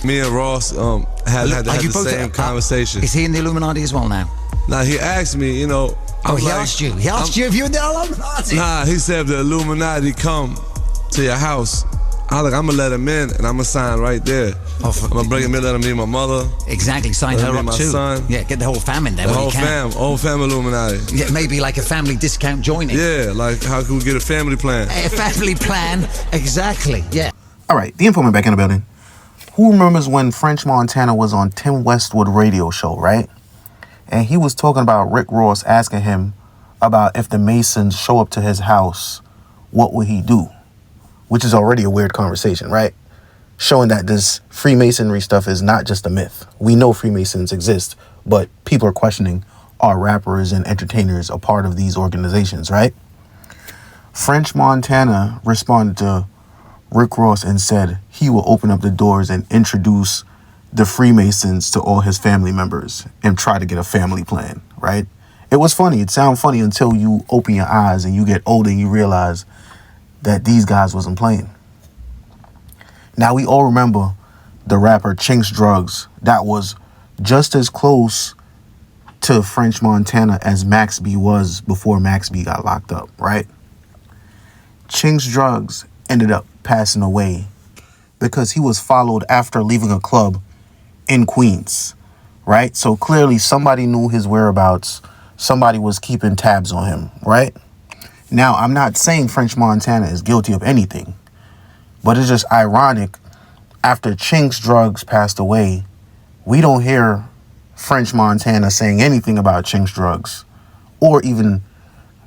Me and Ross had the same conversation. Is he in the Illuminati as well now? Now, he asked me, you know... He asked you. He asked you if you're in the Illuminati. Nah, he said if the Illuminati come to your house, I'm going to let him in and I'm going to sign right there. I'm going to bring him in, let him meet my mother. Exactly, sign her up my too. Son. Yeah, get the whole fam in there. The whole fam Illuminati. Yeah, maybe like a family discount joining. Yeah, like how can we get a family plan? A family plan, exactly, yeah. All right, the informant back in the building. Who remembers when French Montana was on Tim Westwood radio show, right? And he was talking about Rick Ross asking him about if the Masons show up to his house, what would he do? Which is already a weird conversation, right? Showing that this Freemasonry stuff is not just a myth. We know Freemasons exist, but people are questioning, are rappers and entertainers a part of these organizations, right? French Montana responded to Rick Ross and said he will open up the doors and introduce the Freemasons to all his family members and try to get a family plan, right? It was funny. It sounded funny until you open your eyes and you get older and you realize that these guys wasn't playing. Now, we all remember the rapper Chinx Drugz that was just as close to French Montana as Max B was before Max B got locked up, right? Chinx Drugz ended up passing away because he was followed after leaving a club in Queens, right? So clearly somebody knew his whereabouts. Somebody was keeping tabs on him, right? Now, I'm not saying French Montana is guilty of anything, but it's just ironic. After Chinx Drugz passed away, we don't hear French Montana saying anything about Chinx Drugz or even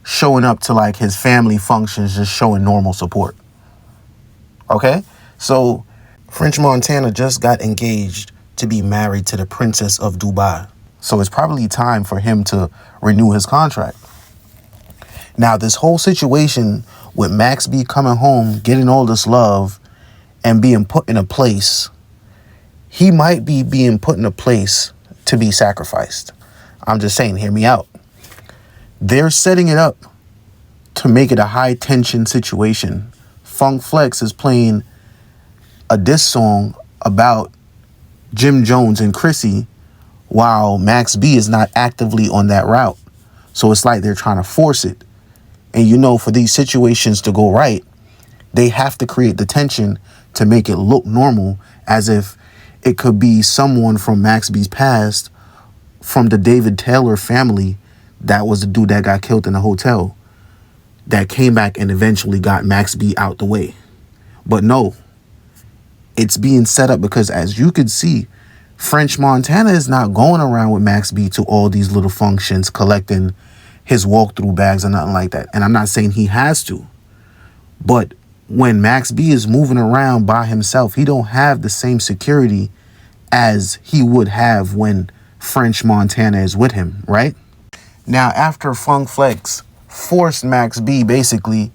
showing up to like his family functions, just showing normal support. Okay? So French Montana just got engaged to be married to the Princess of Dubai. So it's probably time for him to renew his contract. Now, this whole situation with Max B coming home, getting all this love, and being put in a place, he might be being put in a place to be sacrificed. I'm just saying, hear me out. They're setting it up to make it a high tension situation. Funk Flex is playing a diss song about Jim Jones and Chrissy while Max B is not actively on that route. So it's like they're trying to force it. And you know, for these situations to go right, they have to create the tension to make it look normal, as if it could be someone from Max B's past, from the David Taylor family, that was the dude that got killed in the hotel, that came back and eventually got Max B out the way. But no, it's being set up because, as you could see, French Montana is not going around with Max B to all these little functions, collecting his walkthrough bags or nothing like that. And I'm not saying he has to, but when Max B is moving around by himself, he don't have the same security as he would have when French Montana is with him, right? Now, after Funk Flex forced Max B basically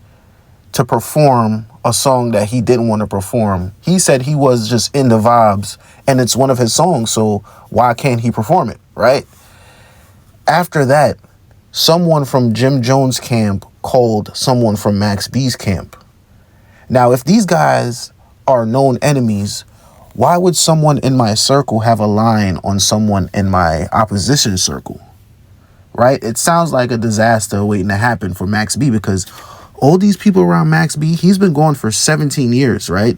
to perform a song that he didn't want to perform, he said he was just in the vibes and it's one of his songs, so why can't he perform it, right? After that, someone from Jim Jones' camp called someone from Max B's camp. Now, if these guys are known enemies, why would someone in my circle have a line on someone in my opposition circle? Right? It sounds like a disaster waiting to happen for Max B, because all these people around Max B, he's been gone for 17 years, right?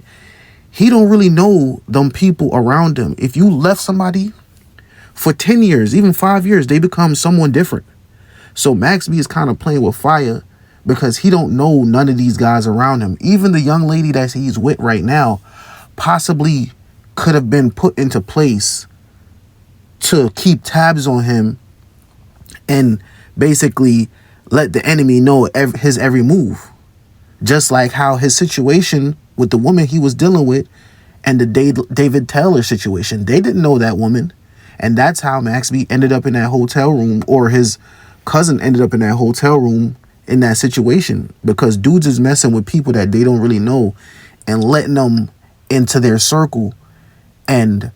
He don't really know them people around him. If you left somebody for 10 years, even 5 years, they become someone different. So Max B is kind of playing with fire because he don't know none of these guys around him. Even the young lady that he's with right now possibly could have been put into place to keep tabs on him and basically let the enemy know his every move. Just like how his situation with the woman he was dealing with and the David Taylor situation, they didn't know that woman. And that's how Max B ended up in that hotel room, or his cousin ended up in that hotel room in that situation, because dudes is messing with people that they don't really know and letting them into their circle. And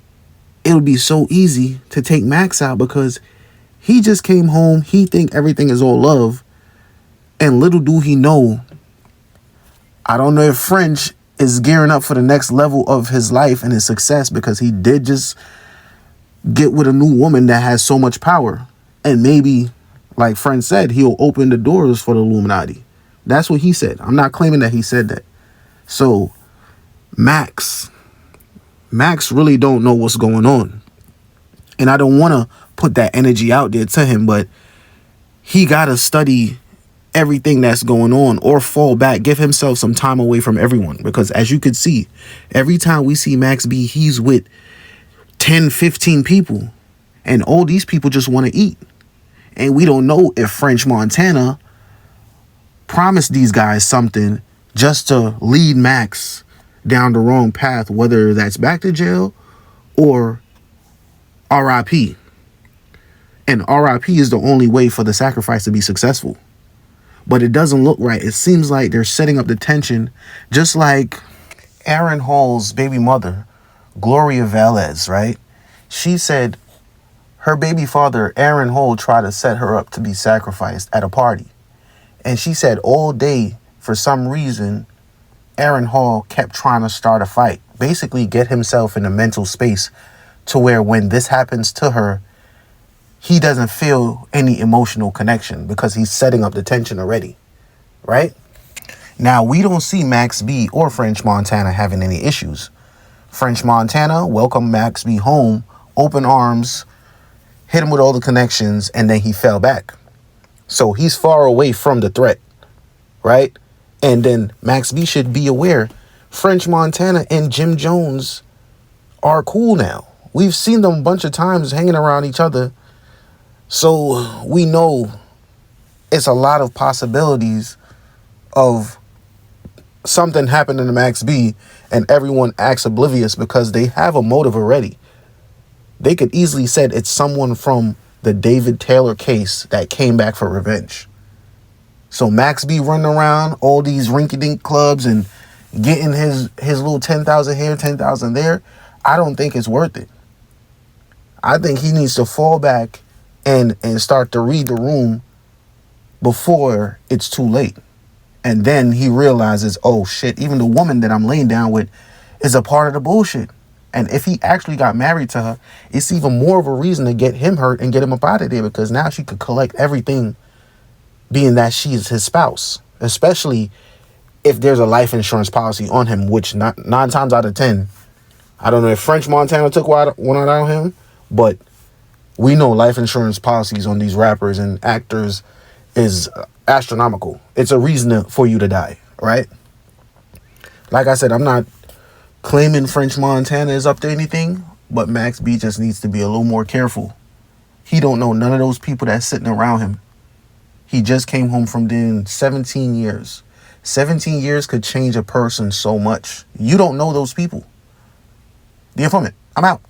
it would be so easy to take Max out because he just came home. He think everything is all love. And little do he know, I don't know if French is gearing up for the next level of his life and his success because he did just get with a new woman that has so much power. And maybe, like Friend said, he'll open the doors for the Illuminati. That's what he said. I'm not claiming that he said that. So Max really don't know what's going on. And I don't want to put that energy out there to him, but he got to study everything that's going on or fall back, give himself some time away from everyone. Because as you could see, every time we see Max B, he's with 10, 15 people. And all these people just want to eat. And we don't know if French Montana promised these guys something just to lead Max down the wrong path, whether that's back to jail or RIP. And RIP is the only way for the sacrifice to be successful. But it doesn't look right. It seems like they're setting up the tension, just like Aaron Hall's baby mother, Gloria Velez, right? She said her baby father, Aaron Hall, tried to set her up to be sacrificed at a party. And she said all day, for some reason, Aaron Hall kept trying to start a fight. Basically get himself in a mental space to where when this happens to her, he doesn't feel any emotional connection because he's setting up the tension already, right? Now, we don't see Max B or French Montana having any issues. French Montana welcomed Max B home, open arms, hit him with all the connections, and then he fell back. So he's far away from the threat, right? And then Max B should be aware French Montana and Jim Jones are cool now. We've seen them a bunch of times hanging around each other. So we know it's a lot of possibilities of something happening to Max B and everyone acts oblivious because they have a motive already. They could easily said it's someone from the David Taylor case that came back for revenge. So Max B running around all these rinky-dink clubs and getting his little 10,000 here, 10,000 there, I don't think it's worth it. I think he needs to fall back and start to read the room before it's too late. And then he realizes, oh shit, even the woman that I'm laying down with is a part of the bullshit. And if he actually got married to her, it's even more of a reason to get him hurt and get him up out of there, because now she could collect everything, being that she's his spouse, especially if there's a life insurance policy on him, which 9 times out of 10, I don't know if French Montana took one out on him, but we know life insurance policies on these rappers and actors is astronomical. It's a reason for you to die, right? Like I said, I'm not claiming French Montana is up to anything, but Max B just needs to be a little more careful. He don't know none of those people that's sitting around him. He just came home from doing 17 years. 17 years could change a person so much. You don't know those people. The Informant, I'm out.